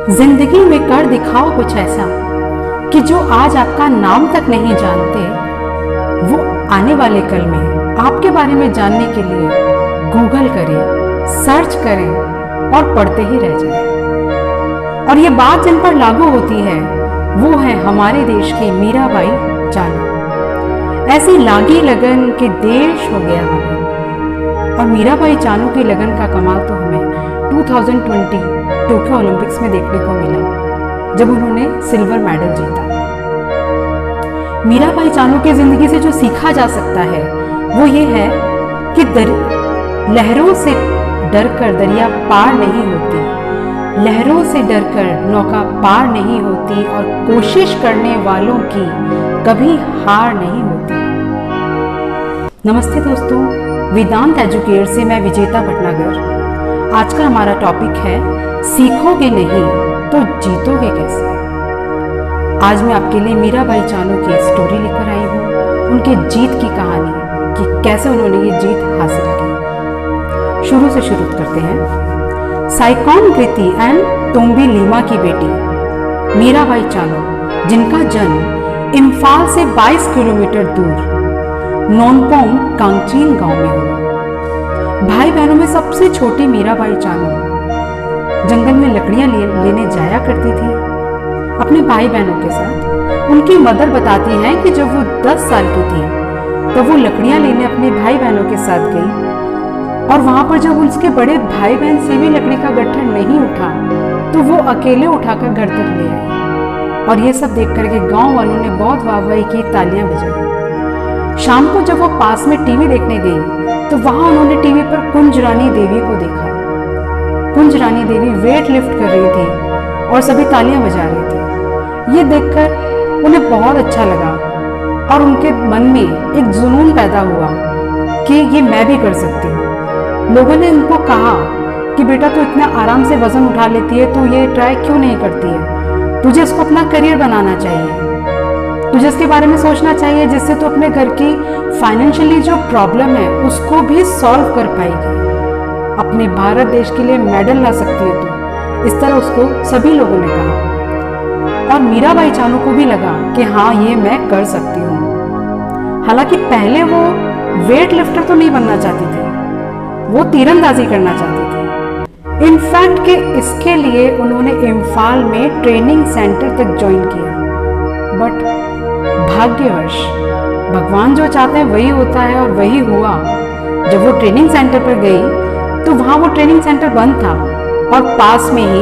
जिंदगी में कर दिखाओ कुछ ऐसा कि जो आज आपका नाम तक नहीं जानते, वो आने वाले कल में आपके बारे में जानने के लिए गूगल करें, सर्च करें और पढ़ते ही रह जाएं। और ये बात जिन पर लागू होती है वो है हमारे देश की मीराबाई चानू। ऐसी लागी लगन कि देश हो गया मगन। और मीराबाई चानू की लगन का कमाल तो हमें 2020 टोक्यो ओलंपिक्स में देखने को मिला, जब उन्होंने सिल्वर मेडल जीता। मीराबाई चानू की जिंदगी से जो सीखा जा सकता है वो ये है कि लहरों से डरकर दरिया पार नहीं होती, लहरों से डरकर नौका पार नहीं होती, और कोशिश करने वालों की कभी हार नहीं होती। नमस्ते दोस्तों, वेदांत एजुकेयर से मैं विजेता भटनागर। आज का हमारा टॉपिक है सीखोगे नहीं तो जीतोगे कैसे। आज मैं आपके लिए मीराबाई चानू की स्टोरी लेकर आई हूँ, उनके जीत की कहानी कि कैसे उन्होंने ये जीत हासिल की। शुरू से शुरू करते हैं। साइकॉन कृति एंड तोम्बी लीमा की बेटी मीराबाई चानू, जिनका जन्म इम्फाल से 22 किलोमीटर दूर नोनपोंग कांगचीन गांव में हुआ। भाई बहनों में सबसे छोटी मीराबाई चानू जंगल में लकड़ियां लेने जाया करती थी अपने भाई बहनों के साथ। उनकी मदर बताती हैं कि जब वो 10 साल की थी तब वो लकड़ियां लेने अपने भाई बहनों के साथ गई, और वहां पर जब उसके बड़े भाई बहन से भी लकड़ी का गट्ठर नहीं उठा तो वो अकेले उठाकर घर तक ले आई। और ये सब देख करके गांव वालों ने बहुत वाहवाही की, तालियां बजाई। शाम को जब वो पास में टीवी देखने गई तो वहां उन्होंने टीवी पर कुंज रानी देवी को देखा। कुंज रानी देवी वेट लिफ्ट कर रही थी और सभी तालियां बजा रहे थे। ये देखकर उन्हें बहुत अच्छा लगा और उनके मन में एक जुनून पैदा हुआ कि ये मैं भी कर सकती हूँ। लोगों ने उनको कहा कि बेटा तू इतना आराम से वजन उठा लेती है, तू ये ट्राई क्यों नहीं करती है, तुझे इसको अपना करियर बनाना चाहिए, तुझे इसके बारे में सोचना चाहिए जिससे तू अपने घर की फाइनेंशियली जो प्रॉब्लम है उसको भी सॉल्व कर पाएगी, अपने भारत देश के लिए मेडल ला सकती है तू। इस तरह उसको सभी लोगों ने कहा और मीराबाई चानू को भी लगा कि हाँ ये मैं कर सकती हूँ। हालांकि पहले वो वेट लिफ्टर तो नहीं बनना चाहती थी, वो तीरंदाजी करना चाहती थी। इनफैक्ट कि इसके लिए उन्होंने इम्फाल में ट्रेनिंग सेंटर तक ज्वाइन किया, बट भाग्यवश भगवान जो चाहते हैं वही होता है और वही हुआ। जब वो ट्रेनिंग सेंटर पर गई तो वहां वो ट्रेनिंग सेंटर बंद था और पास में ही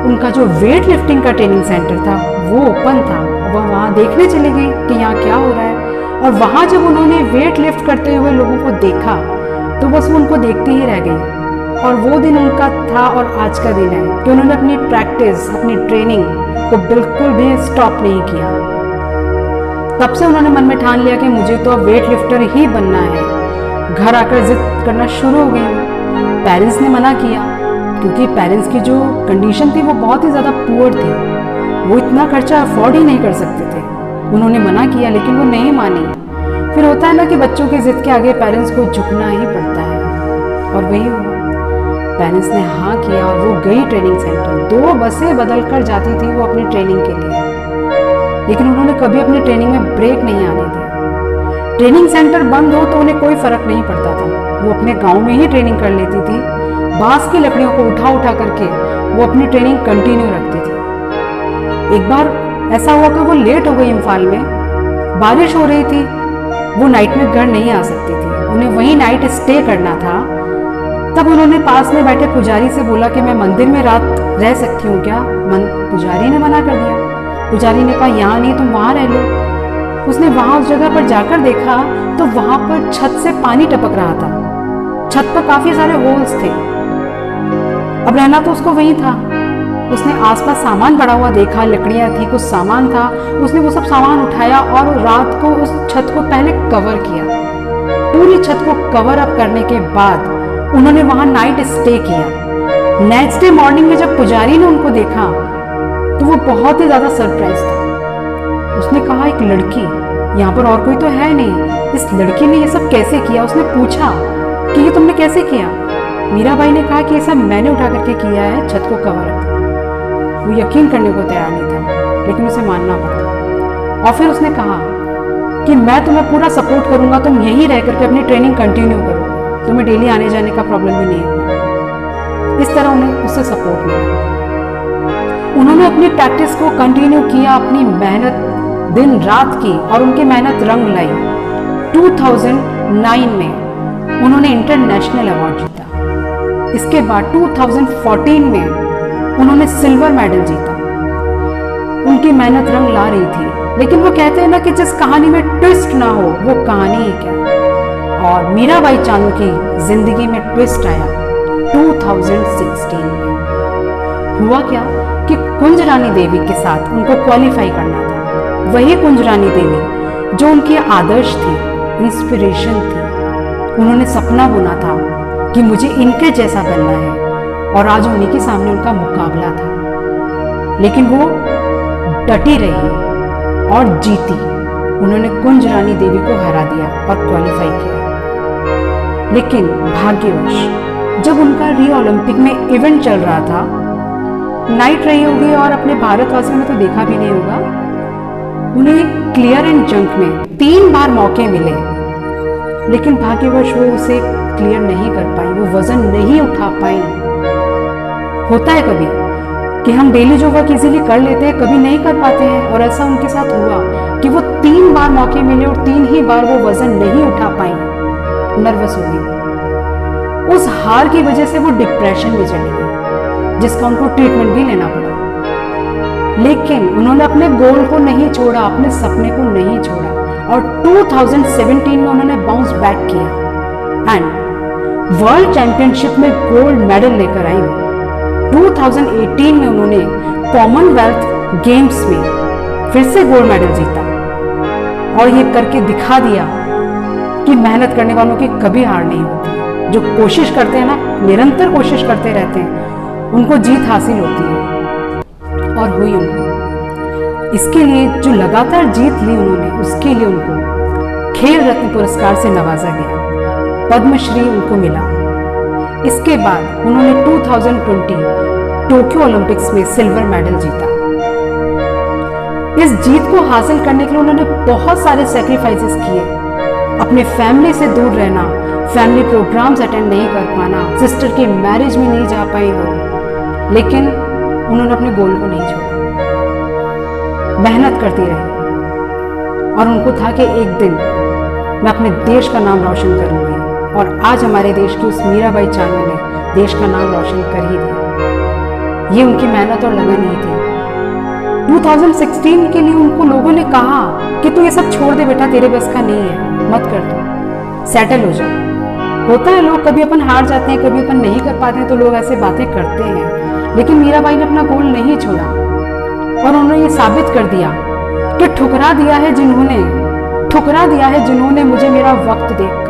उनका जो वेट लिफ्टिंग का ट्रेनिंग सेंटर था वो ओपन था। वह वहां देखने चली गई कि यहाँ क्या हो रहा है, और वहां जब उन्होंने वेट लिफ्ट करते हुए लोगों को देखा तो बस वो उनको देखती ही रह गई। और वो दिन उनका था और आज का दिन है कि उन्होंने अपनी प्रैक्टिस, अपनी ट्रेनिंग को बिल्कुल भी स्टॉप नहीं किया। तब से उन्होंने मन में ठान लिया कि मुझे तो अब वेट लिफ्टर ही बनना है। घर आकर जिद करना शुरू हो गई। पेरेंट्स ने मना किया क्योंकि पेरेंट्स की जो कंडीशन थी वो बहुत ही ज़्यादा पुअर थी, वो इतना खर्चा अफोर्ड ही नहीं कर सकते थे। उन्होंने मना किया लेकिन वो नहीं मानी। फिर होता है ना कि बच्चों की जिद के आगे पेरेंट्स को झुकना ही पड़ता है, और वही हुआ। पेरेंट्स ने हाँ किया और वो गई ट्रेनिंग सेंटर। 2 बसें बदल कर जाती थी वो अपनी ट्रेनिंग के लिए, लेकिन उन्होंने कभी अपनी ट्रेनिंग में ब्रेक नहीं आने दिया। ट्रेनिंग सेंटर बंद हो तो उन्हें कोई फर्क नहीं पड़ता था, वो अपने गांव में ही ट्रेनिंग कर लेती थी। बांस की लकड़ियों को उठा उठा करके वो अपनी ट्रेनिंग कंटिन्यू रखती थी। एक बार ऐसा हुआ कि वो लेट हो गई इम्फाल में, बारिश हो रही थी, वो नाइट में घर नहीं आ सकती थी, उन्हें वहीं नाइट स्टे करना था। तब उन्होंने पास में बैठे पुजारी से बोला कि मैं मंदिर में रात रह सकती हूँ क्या। पुजारी ने मना कर दिया। पुजारी ने कहा यहाँ नहीं, तुम वहाँ रह लो। उसने वहां उस जगह पर जाकर देखा तो वहां पर छत से पानी टपक रहा था, छत पर काफी सारे होल्स थे। अब रहना तो उसको वहीं था। उसने आसपास सामान पड़ा हुआ देखा, लकड़ियां थी, कुछ सामान था, उसने वो सब सामान उठाया और रात को उस छत को पहले कवर किया। पूरी छत को कवर अप करने के बाद उन्होंने वहां नाइट स्टे किया। नेक्स्ट डे मॉर्निंग में जब पुजारी ने उनको देखा तो वो बहुत ही ज्यादा सरप्राइज था। उसने कहा एक लड़की, यहाँ पर और कोई तो है नहीं, इस लड़की ने ये सब कैसे किया। उसने पूछा कि ये तुमने कैसे किया। मीराबाई ने कहा कि ये सब मैंने उठा करके किया है, छत को कवर। वो यकीन करने को तैयार नहीं था, लेकिन उसे मानना पड़ा। और फिर उसने कहा कि मैं तुम्हें पूरा सपोर्ट करूंगा, तुम यहीं रह करके अपनी ट्रेनिंग कंटिन्यू करो, तुम्हें डेली आने जाने का प्रॉब्लम भी नहीं होगा। इस तरह उन्हें उससे सपोर्ट मिला। उन्होंने अपनी प्रैक्टिस को कंटिन्यू किया, अपनी मेहनत दिन रात की, और उनकी मेहनत रंग लाई। 2009 में उन्होंने इंटरनेशनल अवार्ड जीता। इसके बाद 2014 में उन्होंने सिल्वर मेडल जीता। उनकी मेहनत रंग ला रही थी, लेकिन वो कहते हैं ना कि जिस कहानी में ट्विस्ट ना हो वो कहानी ही क्या। और मीराबाई चानू की जिंदगी में ट्विस्ट आया 2016 में। हुआ क्या कि कुंज रानी देवी के साथ उनको क्वालिफाई करना था। वही कुंज रानी देवी जो उनकी आदर्श थी, इंस्पिरेशन थी। उन्होंने सपना बुना था कि मुझे इनके जैसा बनना है, और आज उन्हीं के सामने उनका मुकाबला था। लेकिन वो डटी रही और जीती। उन्होंने कुंज रानी देवी को हरा दिया और क्वालिफाई किया। लेकिन भाग्यवश जब उनका रियो ओलंपिक में इवेंट चल रहा था, नाइट रही होगी और अपने भारतवासियों ने तो देखा भी नहीं होगा, उन्हें क्लियर एंड जंक में 3 बार मौके मिले, लेकिन भाग्यवश वो उसे क्लियर नहीं कर पाई, वो वजन नहीं उठा पाई। होता है कभी कि हम डेली जो वर्क इजीली कर लेते हैं, कभी नहीं कर पाते हैं, और ऐसा उनके साथ हुआ कि वो 3 बार मौके मिले और 3 ही बार वो वजन नहीं उठा पाई। नर्वस हो गई। उस हार की वजह से वो डिप्रेशन में चली गई, जिसका उनको ट्रीटमेंट भी लेना पड़ा। लेकिन उन्होंने अपने गोल को नहीं छोड़ा, अपने सपने को नहीं छोड़ा, और 2017 में उन्होंने बाउंस बैक किया एंड वर्ल्ड चैंपियनशिप में गोल्ड मेडल लेकर आई। 2018 में उन्होंने कॉमनवेल्थ गेम्स में फिर से गोल्ड मेडल जीता, और ये करके दिखा दिया कि मेहनत करने वालों की कभी हार नहीं होती। जो कोशिश करते हैं ना, निरंतर कोशिश करते रहते हैं, उनको जीत हासिल होती है, और हुई उनको। इसके लिए जो लगातार जीत ली उन्होंने, उसके लिए उनको खेल रत्न पुरस्कार से नवाजा गया, पद्मश्री उनको मिला। इसके बाद उन्होंने 2020 टोक्यो ओलंपिक्स में सिल्वर मेडल जीता। इस जीत को हासिल करने के लिए उन्होंने बहुत सारे सैक्रिफाइसेस किए। अपने फैमिली से दूर रहना, फैमिली प्रोग्राम्स अटेंड नहीं कर पाना, सिस्टर की मैरिज में नहीं जा पाई वो, लेकिन उन्होंने अपने गोल को नहीं छोड़ा, मेहनत करती रही, और उनको था कि एक दिन मैं अपने देश का नाम रोशन करूंगी। और आज हमारे देश की उस मीराबाई चानू ने देश का नाम रोशन कर ही दिया। ये उनकी मेहनत और लगन ही थी। 2016 के लिए उनको लोगों ने कहा कि तू ये सब छोड़ दे बेटा, तेरे बस का नहीं है, मत कर, तू सेटल हो जा। होता है, लोग कभी अपन हार जाते हैं, कभी अपन नहीं कर पाते हैं, तो लोग ऐसे बातें करते हैं। लेकिन मीराबाई ने अपना गोल नहीं छोड़ा, और उन्होंने ये साबित कर दिया कि ठुकरा दिया है जिन्होंने मुझे मेरा वक्त देखकर।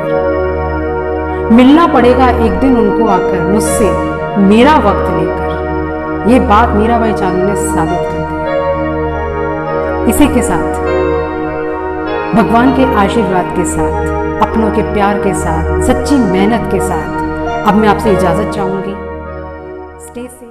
मिलना पड़ेगा एक दिन उनको आकर मुझसे मेरा वक्त लेकर। ये बात मीराबाई चानू ने साबित कर दी। इसी के साथ, भगवान के आशीर्वाद के साथ, अपनों के प्यार के साथ, सच्ची मेहनत के साथ अब मैं आपसे इजाजत चाहूंगी। Stay safe.